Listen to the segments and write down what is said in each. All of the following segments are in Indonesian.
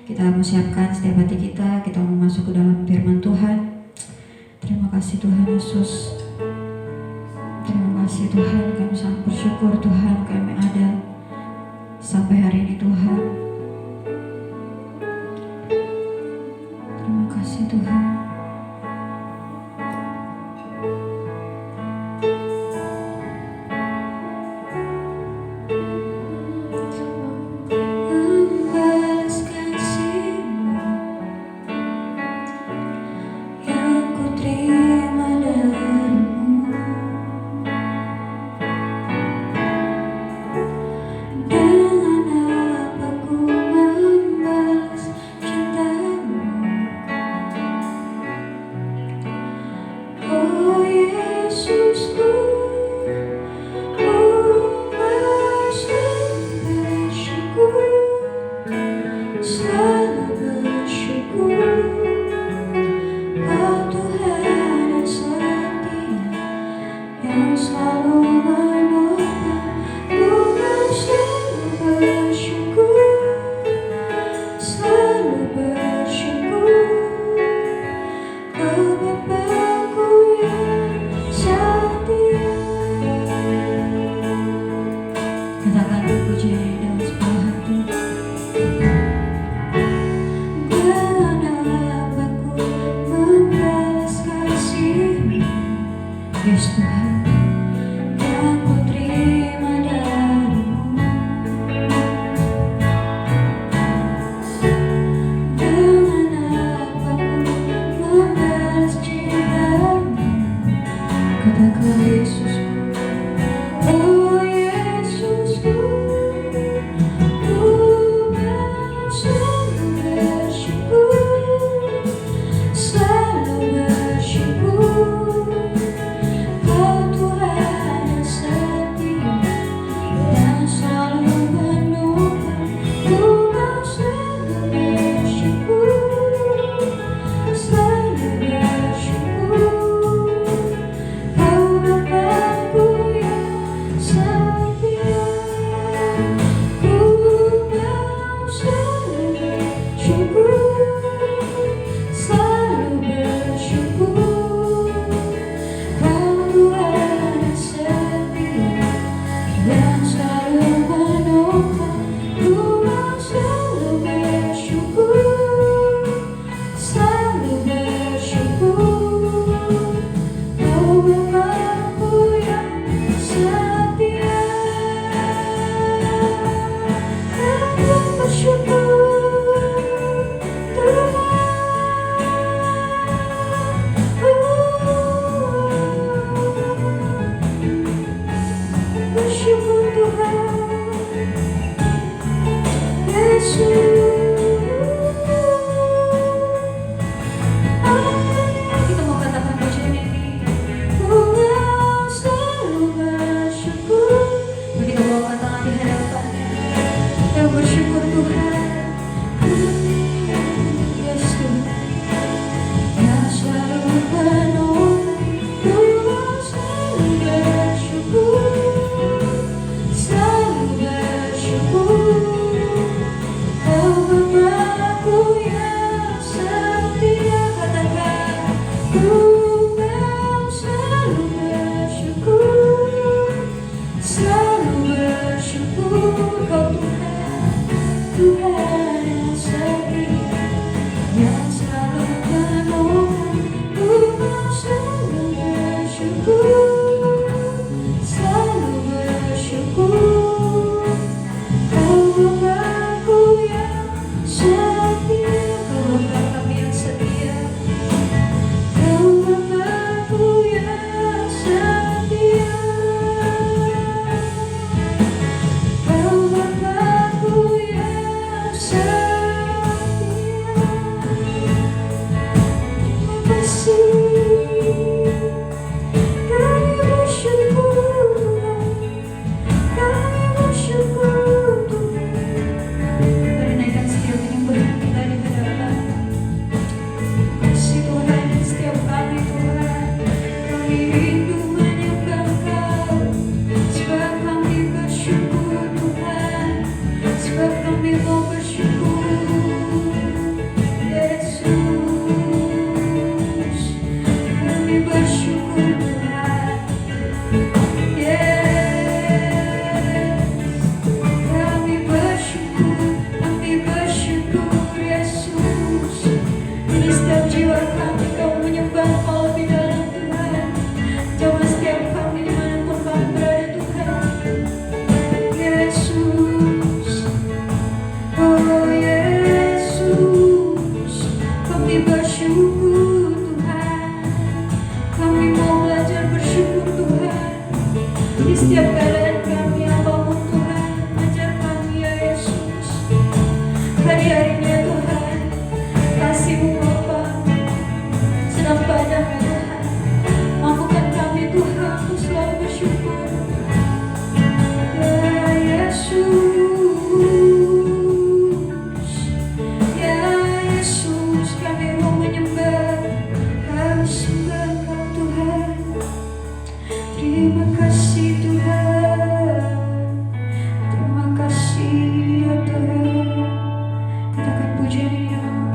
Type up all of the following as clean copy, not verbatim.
Kita siapkan setiap hati kita mau masuk ke dalam firman Tuhan. Terima kasih Tuhan Yesus. Terima kasih Tuhan, kami sangat bersyukur Tuhan kami ada sampai hari ini Tuhan. Terima kasih Tuhan.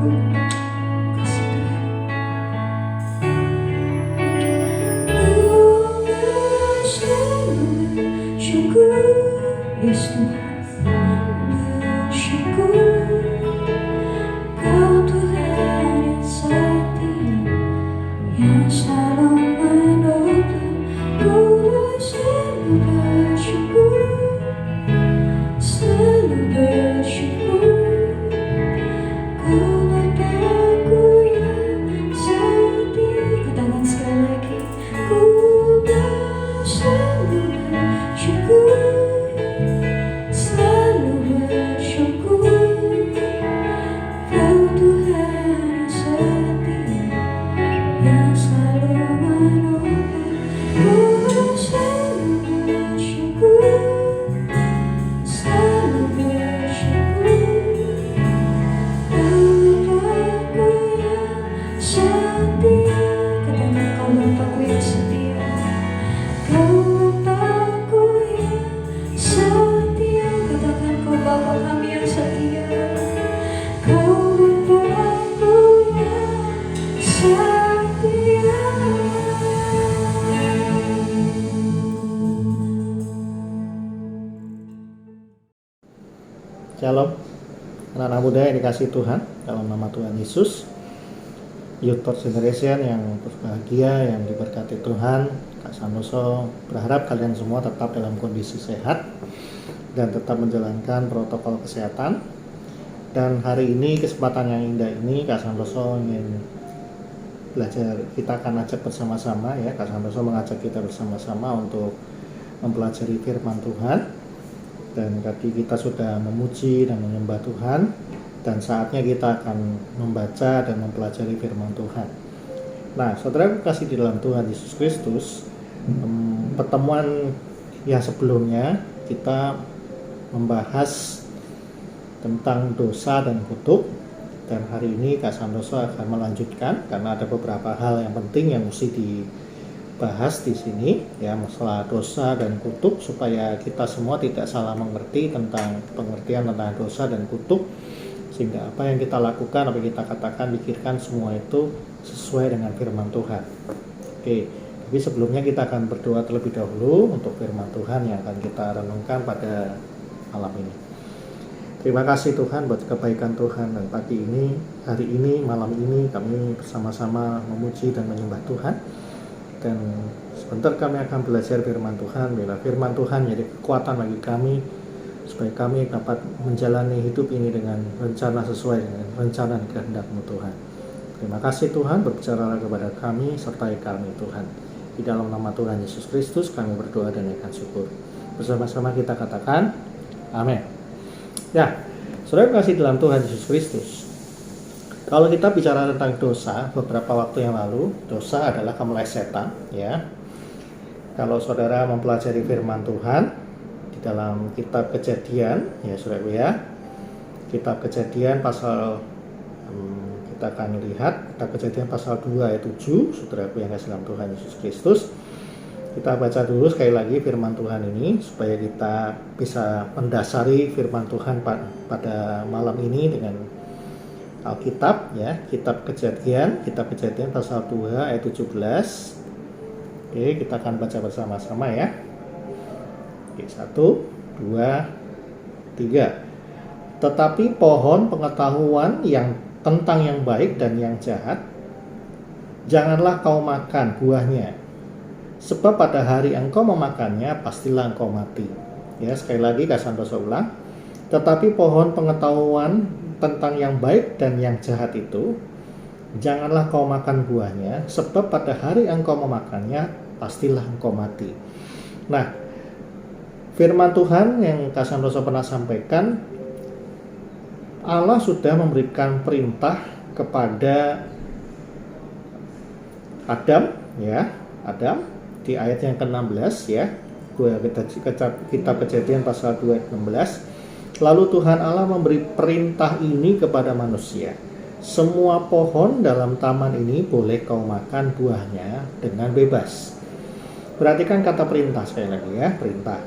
Kasih Tuhan. Bersyukur, yes Tuhan, bersyukur Kau Tuhan yang setia, yang selalu menolong. Ku selalu bersyukur, selalu bersyukur Kau Bapa-Ku yang setia. Katakan sekali lagi, ku selalu bersyukur, selalu bersyukur Kau Tuhan yang setia, yang selalu menolong. Ku selalu bersyukur, selalu bersyukur Kau Bapa-Ku yang setia. Katakan, Kau Bapa-Ku yang setia, Kau Bapa-Ku yang setia. Katakan, Kau Bapa kami yang setia, Kau Bapa-Ku yang setia. Shalom, anak-anak muda yang dikasihi Tuhan, dalam nama Tuhan Yesus. Youth Torch Generation yang berbahagia, yang diberkati Tuhan, Kak Santoso berharap kalian semua tetap dalam kondisi sehat dan tetap menjalankan protokol kesehatan. Dan hari ini, kesempatan yang indah ini, Kak Santoso ingin belajar. Kita akan ajak bersama-sama ya, Kak Santoso mengajak kita bersama-sama untuk mempelajari firman Tuhan. Dan tadi kita sudah memuji dan menyembah Tuhan, dan saatnya kita akan membaca dan mempelajari firman Tuhan. Nah, saudara kasih di dalam Tuhan Yesus Kristus, pertemuan yang sebelumnya kita membahas tentang dosa dan kutuk, dan hari ini Kak Santoso akan melanjutkan karena ada beberapa hal yang penting yang mesti dibahas di sini ya, masalah dosa dan kutuk, supaya kita semua tidak salah mengerti tentang pengertian tentang dosa dan kutuk, sehingga apa yang kita lakukan, apa yang kita katakan, pikirkan, semua itu sesuai dengan firman Tuhan. Oke, tapi sebelumnya kita akan berdoa terlebih dahulu untuk firman Tuhan yang akan kita renungkan pada malam ini. Terima kasih Tuhan buat kebaikan Tuhan, dan pagi ini, hari ini, malam ini kami bersama-sama memuji dan menyembah Tuhan. Dan sebentar kami akan belajar firman Tuhan. Bila firman Tuhan menjadi kekuatan bagi kami, supaya kami dapat menjalani hidup ini dengan rencana sesuai dengan rencana dan kehendak-Mu Tuhan. Terima kasih Tuhan, berbicara kepada kami, sertai kami Tuhan. Di dalam nama Tuhan Yesus Kristus kami berdoa dan naikkan syukur. Bersama-sama kita katakan, amin. Ya, saudara kasih dalam Tuhan Yesus Kristus. Kalau kita bicara tentang dosa, beberapa waktu yang lalu, dosa adalah kemelesetan, ya. Kalau saudara mempelajari firman Tuhan di dalam kitab Kejadian, ya saudara ya, kitab Kejadian pasal kita akan lihat kitab Kejadian pasal 2 ayat 7, saudara yang kasih dalam Tuhan Yesus Kristus. Kita baca dulu sekali lagi firman Tuhan ini supaya kita bisa mendasari firman Tuhan pada malam ini dengan Alkitab ya, kitab Kejadian pasal 2 ayat 17. Oke, kita akan baca bersama-sama ya. Oke, 1, 2, 3. Tetapi pohon pengetahuan tentang yang baik dan yang jahat, janganlah kau makan buahnya, sebab pada hari engkau memakannya pastilah engkau mati. Ya, sekali lagi Kak Santoso ulang. Tetapi pohon pengetahuan tentang yang baik dan yang jahat itu, janganlah kau makan buahnya, sebab pada hari engkau memakannya pastilah engkau mati. Nah, firman Tuhan yang Kak Santoso pernah sampaikan, Allah sudah memberikan perintah kepada Adam ya, Adam di ayat yang ke-16 ya, kitab Kejadian pasal 2 ayat 16. Lalu Tuhan Allah memberi perintah ini kepada manusia. Semua pohon dalam taman ini boleh kau makan buahnya dengan bebas. Perhatikan kata perintah sekali lagi ya, perintah.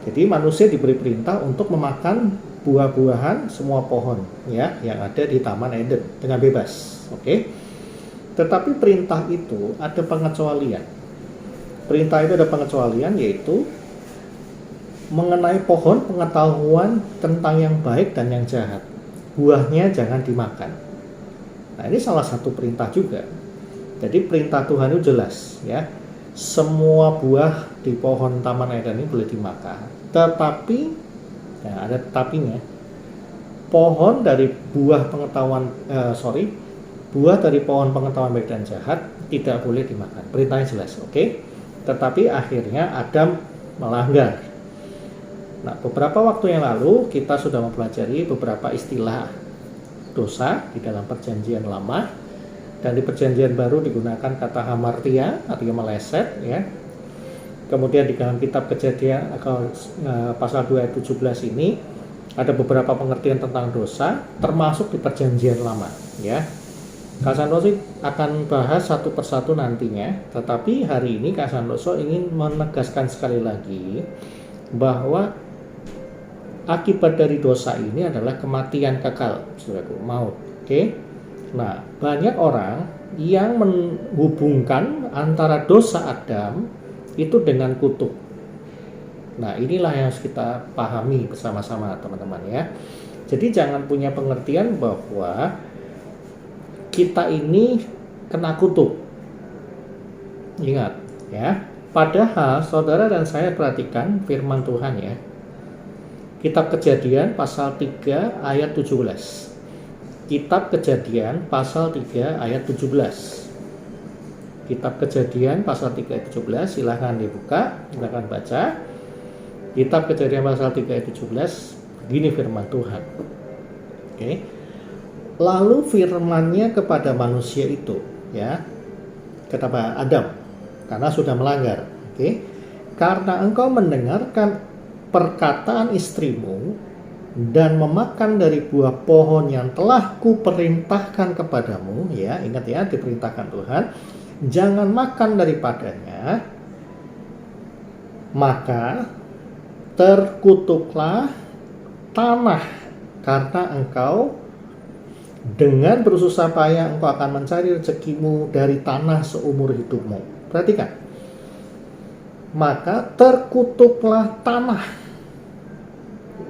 Jadi manusia diberi perintah untuk memakan buah-buahan semua pohon ya yang ada di Taman Eden dengan bebas. Oke. Tetapi perintah itu ada pengecualian. Perintah itu ada pengecualian, yaitu mengenai pohon pengetahuan tentang yang baik dan yang jahat. Buahnya jangan dimakan. Nah, ini salah satu perintah juga. Jadi perintah Tuhan itu jelas ya. Semua buah di pohon Taman Eden ini boleh dimakan. Tetapi ya, ada tetapinya. Pohon dari buah pengetahuan buah dari pohon pengetahuan baik dan jahat tidak boleh dimakan. Perintahnya jelas, oke? Tetapi akhirnya Adam melanggar. Nah, beberapa waktu yang lalu kita sudah mempelajari beberapa istilah dosa di dalam Perjanjian Lama, dan di Perjanjian Baru digunakan kata hamartia, artinya meleset ya. Kemudian di dalam kitab Kejadian pasal 2 ayat 17 ini ada beberapa pengertian tentang dosa, termasuk di Perjanjian Lama ya. Kak Santoso akan bahas satu persatu nantinya, tetapi hari ini Kak Santoso ingin menegaskan sekali lagi bahwa akibat dari dosa ini adalah kematian kekal, saudaraku, maut. Oke. Nah, banyak orang yang menghubungkan antara dosa Adam itu dengan kutuk. Nah, inilah yang harus kita pahami bersama-sama, teman-teman ya. Jadi jangan punya pengertian bahwa kita ini kena kutuk. Ingat ya. Padahal saudara dan saya perhatikan firman Tuhan ya. Kitab Kejadian pasal 3 ayat 17. Kitab Kejadian pasal 3 ayat 17. Kitab Kejadian pasal 3 ayat 17, silahkan dibuka, silahkan baca. Kitab Kejadian pasal 3 ayat 17, begini firman Tuhan. Oke. Lalu firman-Nya kepada manusia itu, ya, kepada Adam, karena sudah melanggar. Oke. Karena engkau mendengarkan perkataan istrimu dan memakan dari buah pohon yang telah kuperintahkan kepadamu, ya, ingat ya, diperintahkan Tuhan, jangan makan daripadanya, maka terkutuklah tanah karena engkau dengan bersusah payah engkau akan mencari rezekimu dari tanah seumur hidupmu. Perhatikan. Maka terkutuklah tanah.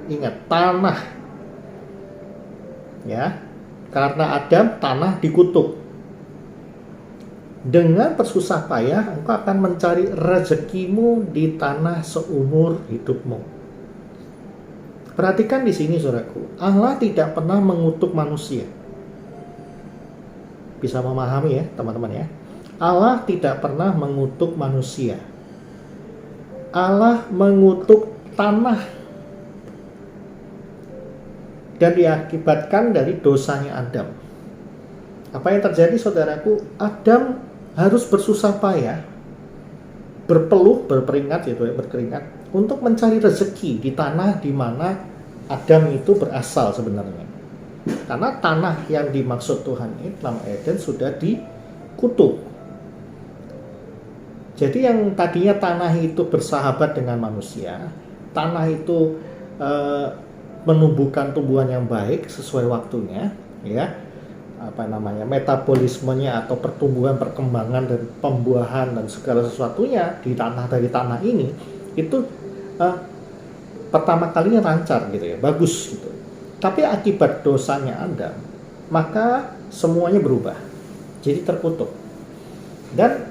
Ingat, tanah. Ya. Karena Adam, tanah dikutuk. Dengan bersusah payah engkau akan mencari rezekimu di tanah seumur hidupmu. Perhatikan di sini, saudaraku. Allah tidak pernah mengutuk manusia. Bisa memahami ya, teman-teman ya. Allah tidak pernah mengutuk manusia. Allah mengutuk tanah. Dan diakibatkan dari dosanya Adam. Apa yang terjadi, saudaraku? Adam harus bersusah payah, berpeluh, berkeringat untuk mencari rezeki di tanah di mana Adam itu berasal sebenarnya. Karena tanah yang dimaksud Tuhan ini dalam Eden sudah dikutuk. Jadi yang tadinya tanah itu bersahabat dengan manusia, tanah itu menumbuhkan tumbuhan yang baik sesuai waktunya, ya, metabolismenya atau pertumbuhan, perkembangan dan pembuahan dan segala sesuatunya dari tanah ini itu pertama kalinya lancar gitu ya, bagus gitu. Tapi akibat dosanya Adam, maka semuanya berubah, jadi terkutuk. Dan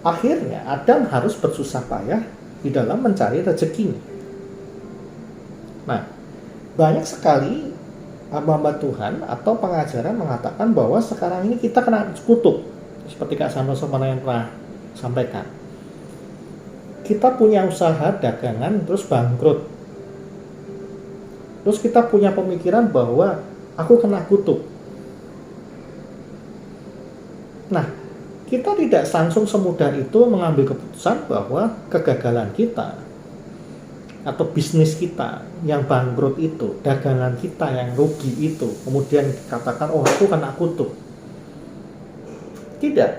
akhirnya Adam harus bersusah payah di dalam mencari rezekinya. Nah, banyak sekali hamba Tuhan atau pengajaran mengatakan bahwa sekarang ini kita kena kutuk. Seperti Kak Santoso yang pernah sampaikan. Kita punya usaha dagangan terus bangkrut. Terus kita punya pemikiran bahwa aku kena kutuk. Nah, kita tidak langsung semudah itu mengambil keputusan bahwa kegagalan kita atau bisnis kita yang bangkrut itu, dagangan kita yang rugi itu, kemudian dikatakan, oh aku kena kutuk. Tidak.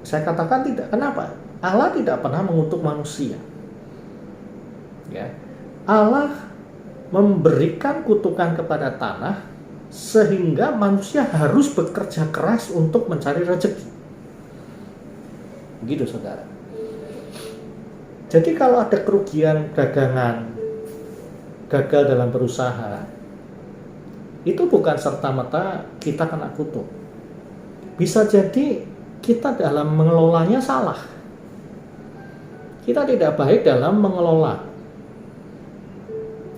Saya katakan tidak. Kenapa? Allah tidak pernah mengutuk manusia. Ya. Allah memberikan kutukan kepada tanah sehingga manusia harus bekerja keras untuk mencari rezeki. Begitu saudara. Jadi kalau ada kerugian dagangan, gagal dalam berusaha, itu bukan serta-merta kita kena kutuk. Bisa jadi kita dalam mengelolanya salah. Kita tidak baik dalam mengelola.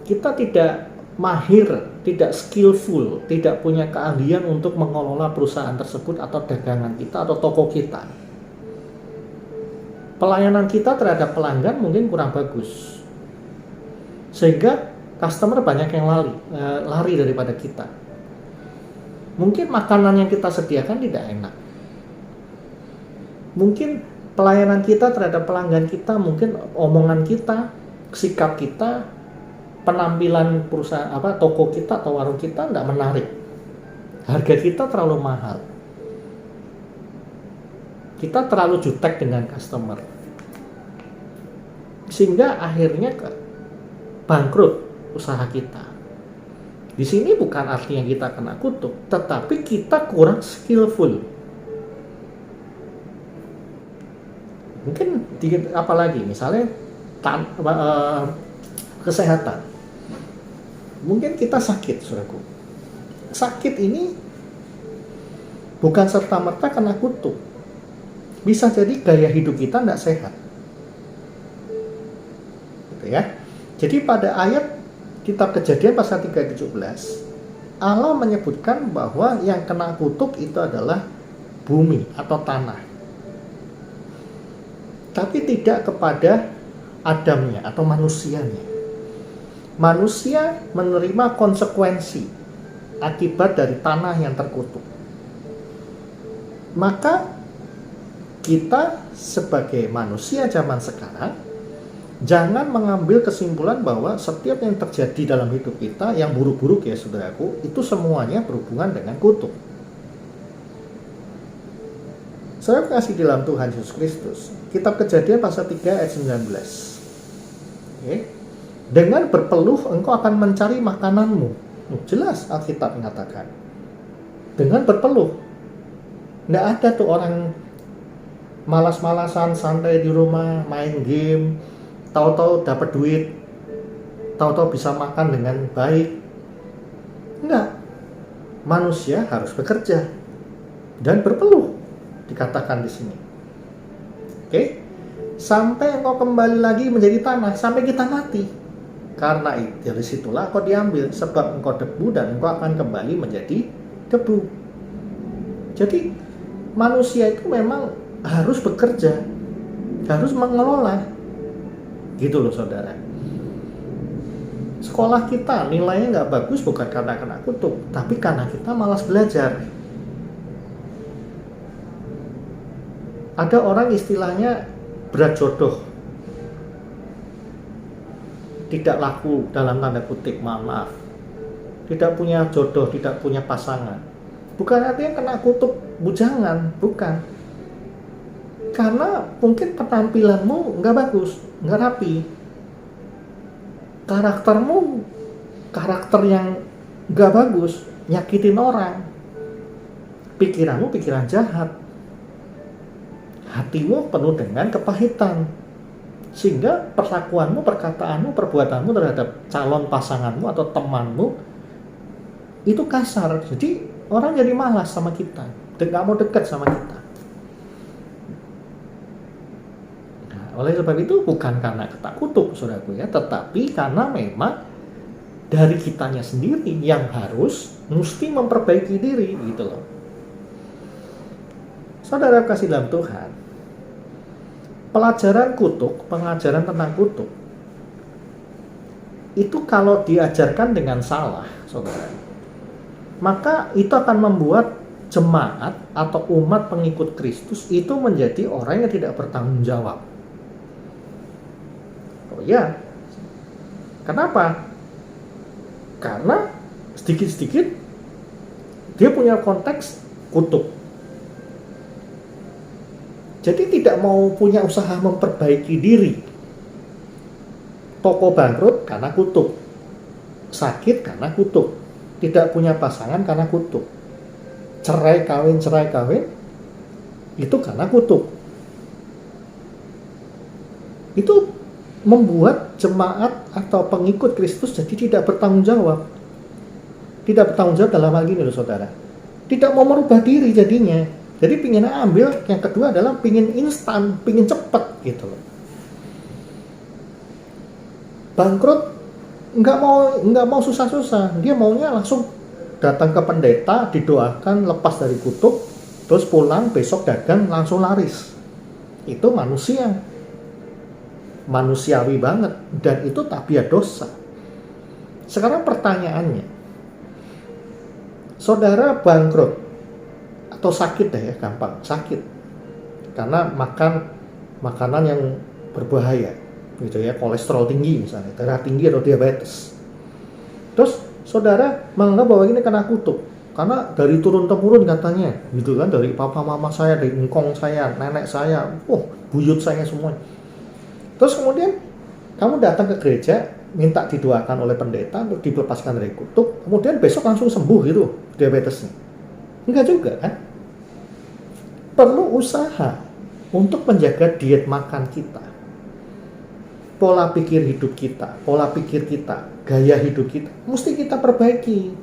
Kita tidak mahir, tidak skillful, tidak punya keahlian untuk mengelola perusahaan tersebut atau dagangan kita atau toko kita. Pelayanan kita terhadap pelanggan mungkin kurang bagus, sehingga customer banyak yang lari daripada kita. Mungkin makanan yang kita sediakan tidak enak. Mungkin pelayanan kita terhadap pelanggan kita, mungkin omongan kita, sikap kita, penampilan perusahaan toko kita atau warung kita tidak menarik. Harga kita terlalu mahal. Kita terlalu jutek dengan customer. Sehingga akhirnya bangkrut usaha kita. Di sini bukan artinya kita kena kutuk, tetapi kita kurang skillful. Mungkin apalagi misalnya kesehatan. Mungkin kita sakit, saudaraku. Sakit ini bukan serta-merta kena kutuk. Bisa jadi gaya hidup kita tidak sehat. Gitu ya. Jadi pada ayat kitab Kejadian pasal 3:17, Allah menyebutkan bahwa yang kena kutuk itu adalah bumi atau tanah. Tapi tidak kepada Adamnya atau manusianya. Manusia menerima konsekuensi akibat dari tanah yang terkutuk. Maka kita sebagai manusia zaman sekarang jangan mengambil kesimpulan bahwa setiap yang terjadi dalam hidup kita yang buruk-buruk ya saudaraku, itu semuanya berhubungan dengan kutuk. Saya kasih di dalam Tuhan Yesus Kristus, kitab Kejadian pasal 3 ayat 19. Oke. Dengan berpeluh engkau akan mencari makananmu. Jelas Alkitab mengatakan. Dengan berpeluh. Nggak ada tuh orang malas-malasan santai di rumah, main game, tahu-tahu dapat duit, tahu-tahu bisa makan dengan baik. Enggak. Manusia harus bekerja dan berpeluh, dikatakan di sini. Oke? Sampai engkau kembali lagi menjadi tanah, sampai kita mati. Karena itu dari situlah engkau diambil, sebab engkau debu dan engkau akan kembali menjadi debu. Jadi manusia itu memang harus bekerja, harus mengelola. Gitu loh saudara. Sekolah kita nilainya nggak bagus bukan karena kena kutuk, tapi karena kita malas belajar. Ada orang istilahnya berat jodoh, tidak laku dalam tanda kutip, maaf, tidak punya jodoh, tidak punya pasangan. Bukan artinya kena kutuk bujangan, bukan. Karena mungkin penampilanmu nggak bagus, nggak rapi, karaktermu karakter yang nggak bagus, nyakitin orang, pikiranmu pikiran jahat, hatimu penuh dengan kepahitan, sehingga perlakuanmu, perkataanmu, perbuatanmu terhadap calon pasanganmu atau temanmu itu kasar. Jadi orang jadi malas sama kita, nggak mau dekat sama kita. Oleh sebab itu bukan karena kita kutuk saudaraku ya, tetapi karena memang dari kitanya sendiri yang harus mesti memperbaiki diri gitu loh. Saudara kasih dalam Tuhan, pelajaran kutuk, pengajaran tentang kutuk itu kalau diajarkan dengan salah saudara, maka itu akan membuat jemaat atau umat pengikut Kristus itu menjadi orang yang tidak bertanggung jawab. Oh ya, kenapa? Karena sedikit-sedikit dia punya konteks kutuk. Jadi tidak mau punya usaha memperbaiki diri. Toko bangkrut karena kutuk. sakit karena kutuk, tidak punya pasangan karena kutuk, cerai kawin itu karena kutuk. Itu membuat jemaat atau pengikut Kristus jadi tidak bertanggung jawab. Tidak bertanggung jawab dalam hal ini loh saudara. Tidak mau merubah diri jadinya. Jadi pingin ambil, yang kedua adalah pingin instan, pingin cepet gitu loh. Bangkrut nggak mau susah-susah. Dia maunya langsung datang ke pendeta, didoakan, lepas dari kutuk, terus pulang, besok dagang, langsung laris. Itu manusiawi banget, dan itu tabiat dosa. Sekarang pertanyaannya, saudara bangkrut atau sakit deh ya, gampang sakit karena makan makanan yang berbahaya gitu ya, kolesterol tinggi misalnya, darah tinggi atau diabetes. Terus saudara menganggap bahwa ini kena kutuk karena dari turun temurun katanya gitu kan, dari papa mama saya, dari engkong saya, nenek saya, buyut saya semua. Terus kemudian kamu datang ke gereja, minta didoakan oleh pendeta untuk dilepaskan dari kutuk, kemudian besok langsung sembuh gitu diabetesnya. Enggak juga kan? Perlu usaha untuk menjaga diet makan kita, pola pikir hidup kita, gaya hidup kita, mesti kita perbaiki.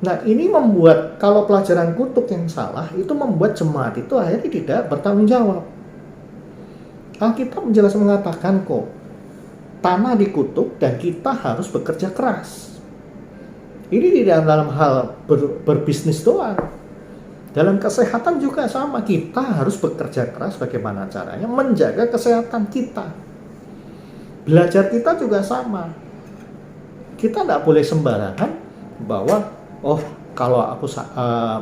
Nah ini membuat, kalau pelajaran kutuk yang salah, itu membuat jemaat itu akhirnya tidak bertanggung jawab. Alkitab jelas mengatakan kok, tanah dikutuk dan kita harus bekerja keras. Ini tidak dalam hal berbisnis doang. Dalam kesehatan juga sama, kita harus bekerja keras bagaimana caranya menjaga kesehatan kita. Belajar kita juga sama. Kita tidak boleh sembarangan bahwa, kalau aku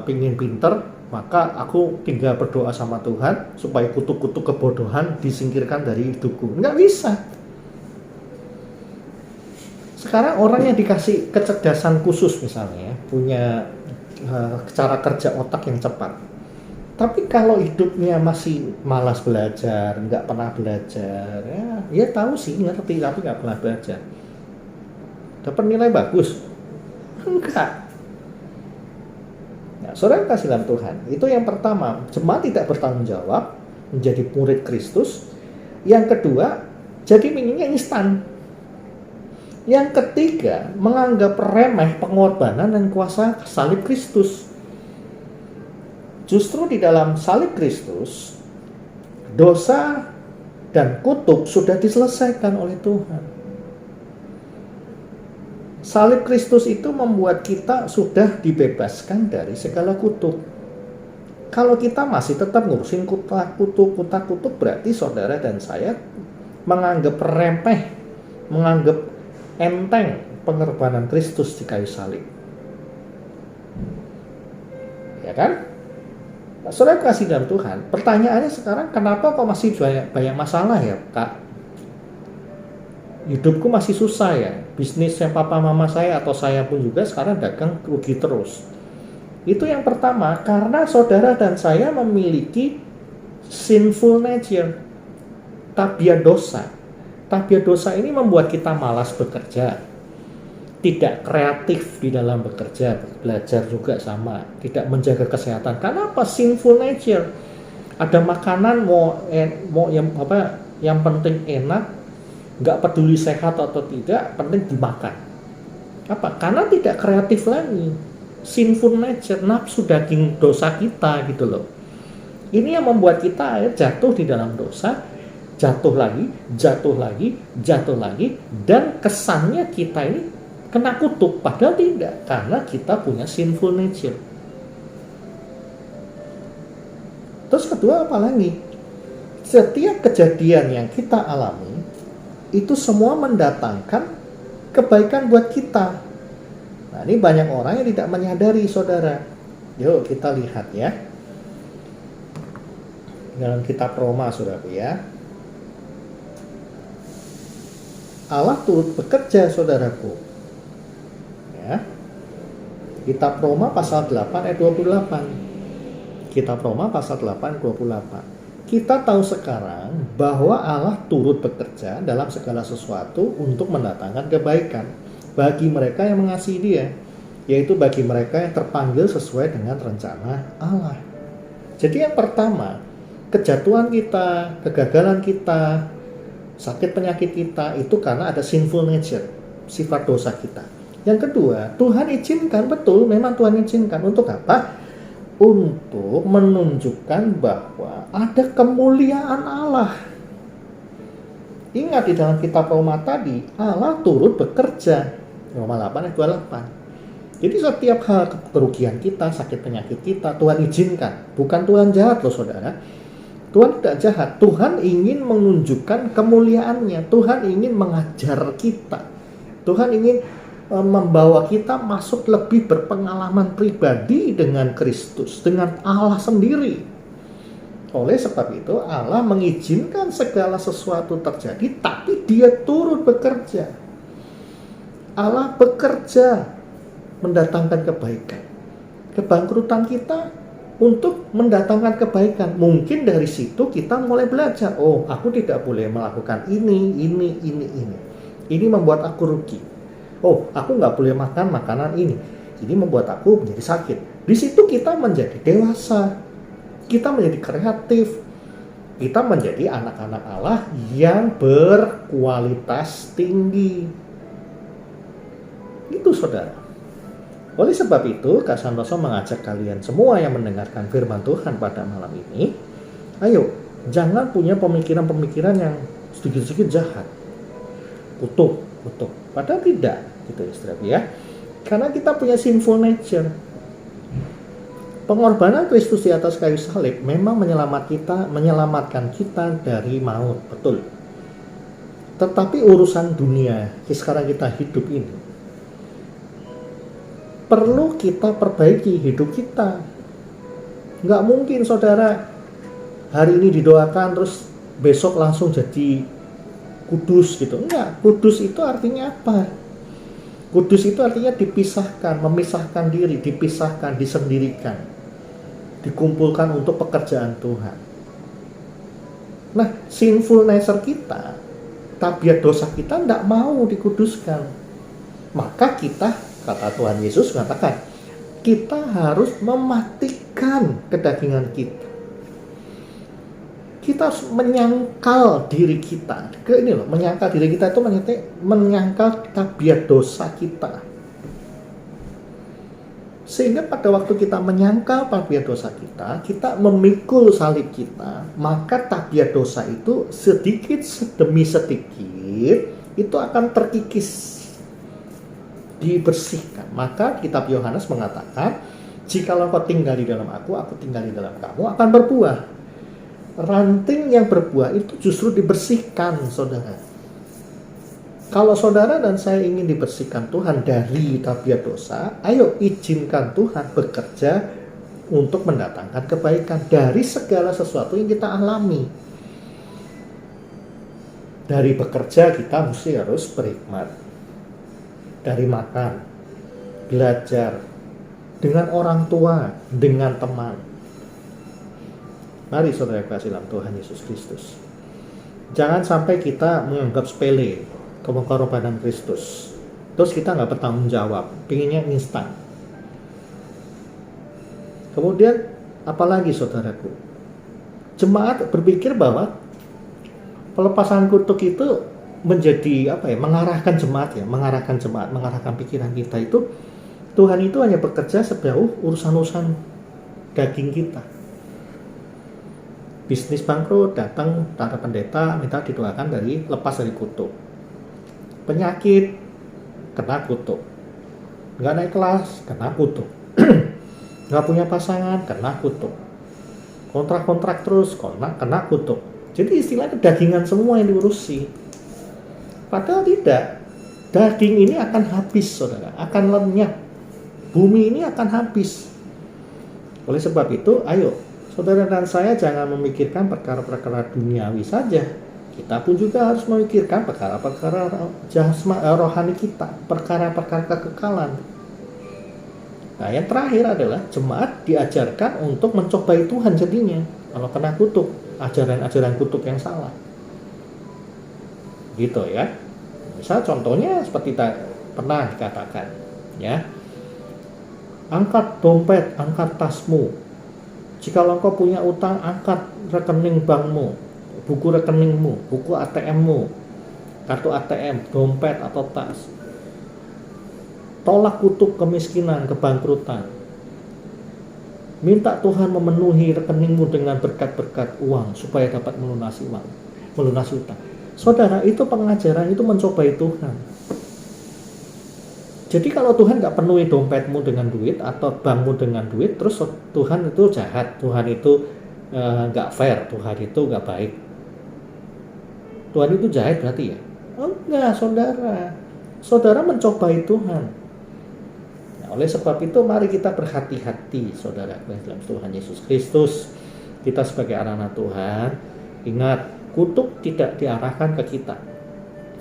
pingin pinter, maka aku tinggal berdoa sama Tuhan supaya kutuk-kutuk kebodohan disingkirkan dari hidupku. Nggak bisa. Sekarang orang yang dikasih kecerdasan khusus misalnya, punya cara kerja otak yang cepat, tapi kalau hidupnya masih malas belajar, nggak pernah belajar, ya tahu sih, ngerti, tapi nggak pernah belajar, dapat nilai bagus? Enggak. Nah, saudara kasih dalam Tuhan, itu yang pertama, jemaat tidak bertanggung jawab menjadi murid Kristus. Yang kedua, jadi pinginnya instan. Yang ketiga, menganggap remeh pengorbanan dan kuasa salib Kristus. Justru di dalam salib Kristus, dosa dan kutuk sudah diselesaikan oleh Tuhan. Salib Kristus itu membuat kita sudah dibebaskan dari segala kutuk. Kalau kita masih tetap ngurusin kutuk, berarti saudara dan saya menganggap remeh, menganggap enteng pengorbanan Kristus di kayu salib. Ya kan? Saudara kasih dalam Tuhan, pertanyaannya sekarang, kenapa kok masih banyak masalah ya, Kak? Hidupku masih susah ya, bisnisnya papa mama saya atau saya pun juga sekarang dagang rugi terus. Itu yang pertama, karena saudara dan saya memiliki sinful nature, tabiat dosa. Tabiat dosa ini membuat kita malas bekerja, tidak kreatif di dalam bekerja, belajar juga sama, tidak menjaga kesehatan. Karena apa? Sinful nature. Ada makanan yang penting enak, nggak peduli sehat atau tidak, penting dimakan. Apa? Karena tidak kreatif lagi. Sinful nature, nafsu daging dosa kita gitu loh. Ini yang membuat kita jatuh di dalam dosa, jatuh lagi, dan kesannya kita ini kena kutuk, padahal tidak, karena kita punya sinful nature. Terus kedua apa lagi? Setiap kejadian yang kita alami itu semua mendatangkan kebaikan buat kita. Nah, ini banyak orang yang tidak menyadari, saudara. Yuk kita lihat ya, dalam kitab Roma, saudaraku ya. Allah turut bekerja, saudaraku. Ya. Kitab Roma pasal 8 ayat 28. Kitab Roma pasal 8 ayat 28. Kita tahu sekarang bahwa Allah turut bekerja dalam segala sesuatu untuk mendatangkan kebaikan bagi mereka yang mengasihi Dia, yaitu bagi mereka yang terpanggil sesuai dengan rencana Allah. Jadi yang pertama, kejatuhan kita, kegagalan kita, sakit penyakit kita itu karena ada sinful nature, sifat dosa kita. Yang kedua, Tuhan izinkan, betul, memang Tuhan izinkan. Untuk apa? Untuk menunjukkan bahwa ada kemuliaan Allah. Ingat di dalam kitab Roma tadi, Allah turut bekerja. Roma 8 ayat 28. Jadi setiap hal kerugian kita, sakit penyakit kita, Tuhan izinkan. Bukan Tuhan jahat loh saudara. Tuhan tidak jahat. Tuhan ingin menunjukkan kemuliaannya. Tuhan ingin mengajar kita. Tuhan ingin membawa kita masuk lebih berpengalaman pribadi dengan Kristus, dengan Allah sendiri. Oleh sebab itu Allah mengizinkan segala sesuatu terjadi, tapi Dia turut bekerja. Allah bekerja mendatangkan kebaikan. Kebangkrutan kita untuk mendatangkan kebaikan. Mungkin dari situ kita mulai belajar, oh aku tidak boleh melakukan ini. Ini membuat aku rugi. Oh, aku nggak boleh makan makanan ini. Ini membuat aku menjadi sakit. Di situ kita menjadi dewasa. Kita menjadi kreatif. Kita menjadi anak-anak Allah yang berkualitas tinggi. Itu saudara. Oleh sebab itu, Kak Santoso mengajak kalian semua yang mendengarkan firman Tuhan pada malam ini, ayo, jangan punya pemikiran-pemikiran yang sedikit-sedikit jahat. Kutuk. Padahal tidak, gitu saudara ya. Karena kita punya sinful nature. Pengorbanan Kristus di atas kayu salib memang menyelamatkan kita dari maut, betul. Tetapi urusan dunia sekarang kita hidup ini perlu kita perbaiki hidup kita. Nggak mungkin saudara hari ini didoakan terus besok langsung jadi kudus gitu. Enggak, kudus itu artinya apa? Kudus itu artinya dipisahkan, memisahkan diri, dipisahkan, disendirikan. Dikumpulkan untuk pekerjaan Tuhan. Nah, sinful nature kita, tabiat dosa kita enggak mau dikuduskan. Maka kita, kata Tuhan Yesus mengatakan, kita harus mematikan kedagingan kita. Kita harus menyangkal diri kita. Menyangkal diri kita itu menyangkal tabiat dosa kita. Sehingga pada waktu kita menyangkal tabiat dosa kita, kita memikul salib kita, maka tabiat dosa itu sedikit demi sedikit itu akan terkikis, dibersihkan. Maka kitab Yohanes mengatakan, jikalau kau tinggal di dalam aku tinggal di dalam kamu, akan berbuah. Ranting yang berbuah itu justru dibersihkan, saudara. Kalau saudara dan saya ingin dibersihkan Tuhan dari tabiat dosa, ayo izinkan Tuhan bekerja untuk mendatangkan kebaikan dari segala sesuatu yang kita alami. Dari bekerja kita mesti harus berhikmat. Dari makan, belajar, dengan orang tua, dengan teman. Mari saudara kasih dalam Tuhan Yesus Kristus. Jangan sampai kita menganggap sepele pengorbanan Kristus. Terus kita nggak bertanggung jawab, pinginnya instan. Kemudian apalagi saudaraku, jemaat berpikir bahwa pelepasan kutuk itu menjadi mengarahkan jemaat, mengarahkan pikiran kita itu. Tuhan itu hanya bekerja sejauh urusan-urusan daging kita. Bisnis bangkrut, datang para pendeta minta didoakan lepas dari kutuk. Penyakit, kena kutuk. Nggak naik kelas, kena kutuk. Nggak punya pasangan, kena kutuk. Kontrak-kontrak terus, kena kutuk. Jadi istilahnya dagingan semua yang diurusi. Padahal tidak. Daging ini akan habis, saudara. Akan lenyap. Bumi ini akan habis. Oleh sebab itu, ayo, saudara dan saya jangan memikirkan perkara-perkara duniawi saja. Kita pun juga harus memikirkan perkara-perkara rohani kita, perkara-perkara kekekalan. Nah, yang terakhir adalah jemaat diajarkan untuk mencobai Tuhan jadinya. Kalau kena kutuk, ajaran-ajaran kutuk yang salah. Gitu ya. Misal contohnya seperti pernah dikatakan, ya. Angkat dompet, angkat tasmu. Jika engkau punya utang, angkat rekening bankmu, buku rekeningmu, buku ATM-mu, kartu ATM, dompet atau tas. Tolak kutuk kemiskinan, kebangkrutan. Minta Tuhan memenuhi rekeningmu dengan berkat-berkat uang supaya dapat melunasi utang. Saudara, itu pengajaran, itu mencobai Tuhan. Jadi kalau Tuhan nggak penuhi dompetmu dengan duit atau bankmu dengan duit, terus Tuhan itu jahat, Tuhan itu nggak fair, Tuhan itu nggak baik. Tuhan itu jahat berarti ya? Oh, enggak, saudara. Saudara mencobai Tuhan. Oleh sebab itu mari kita berhati-hati, saudara, dalam Tuhan Yesus Kristus. Kita sebagai anak-anak Tuhan, ingat, kutuk tidak diarahkan ke kita.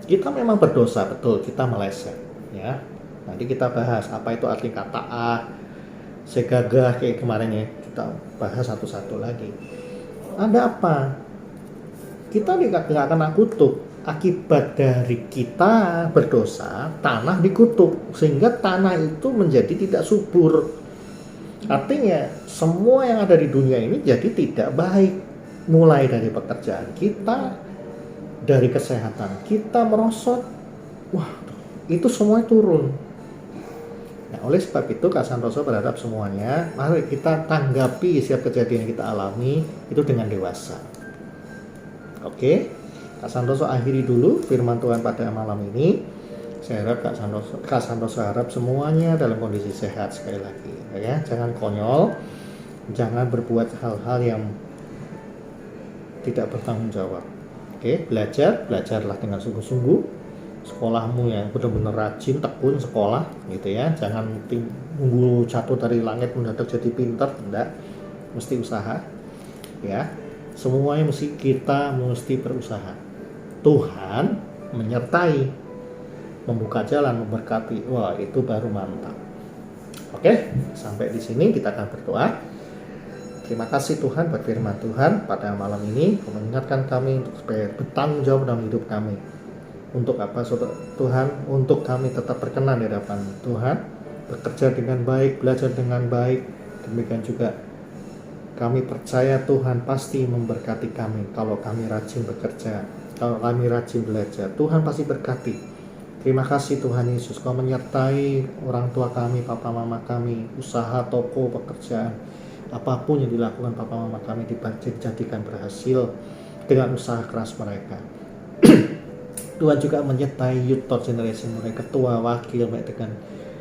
Kita memang berdosa, betul, kita meleset, ya. Nanti kita bahas apa itu arti kata segagah kayak kemarin ya. Kita bahas satu-satu lagi. Ada apa? Kita tidak kena kutuk. Akibat dari kita berdosa, tanah dikutuk, sehingga tanah itu menjadi tidak subur. Artinya semua yang ada di dunia ini jadi tidak baik. Mulai dari pekerjaan kita, dari kesehatan kita merosot, wah, itu semua turun. Nah, oleh sebab itu Kak Santoso berharap semuanya, mari kita tanggapi setiap kejadian yang kita alami itu dengan dewasa. Oke? Kak Santoso akhiri dulu firman Tuhan pada malam ini. Saya harap Kak Santoso harap semuanya dalam kondisi sehat sekali lagi, ya. Jangan konyol, jangan berbuat hal-hal yang tidak bertanggung jawab. Oke, belajarlah dengan sungguh-sungguh. Sekolahmu yang benar-benar rajin, tekun sekolah, gitu ya. Jangan nunggu jatuh dari langit mendadak jadi pintar, enggak. Mesti usaha, ya. Semuanya kita mesti berusaha. Tuhan menyertai, membuka jalan, memberkati. Wah, itu baru mantap. Oke, sampai di sini kita akan berdoa. Terima kasih Tuhan buat firman Tuhan pada malam ini, mengingatkan kami untuk supaya bertanggung jawab dalam hidup kami. Untuk apa, Tuhan? Untuk kami tetap berkenan di hadapan Tuhan, bekerja dengan baik, belajar dengan baik. Demikian juga kami percaya Tuhan pasti memberkati kami kalau kami rajin bekerja. Kalau kami rajin belajar, Tuhan pasti berkati. Terima kasih Tuhan Yesus, Kau menyertai orang tua kami, papa mama kami, usaha, toko, pekerjaan. Apapun yang dilakukan papa mama kami dijadikan berhasil dengan usaha keras mereka. Tuhan juga menyertai Youth Thought Generation mereka, ketua, wakil, dengan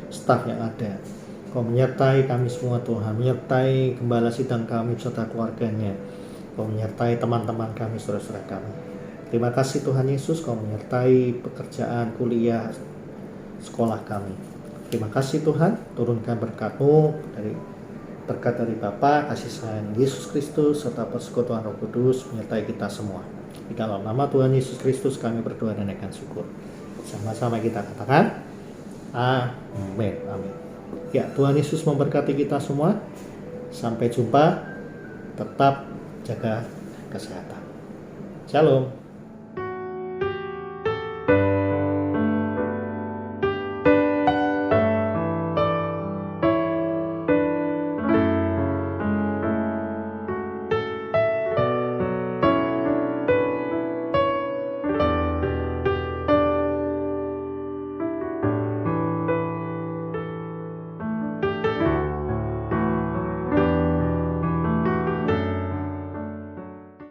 staf yang ada. Kau menyertai kami semua Tuhan, menyertai gembala sidang kami beserta keluarganya. Kau menyertai teman-teman kami, saudara-saudara kami. Terima kasih Tuhan Yesus, Kau menyertai pekerjaan, kuliah, sekolah kami. Terima kasih Tuhan, turunkan berkat-Mu, berkat dari Bapa, kasih sayang Yesus Kristus, serta persekutuan Roh Kudus menyertai kita semua. Di dalam nama Tuhan Yesus Kristus kami berdoa dan naikkan syukur. Sama-sama kita katakan, amin, amin. Ya, Tuhan Yesus memberkati kita semua. Sampai jumpa, tetap jaga kesehatan. Shalom.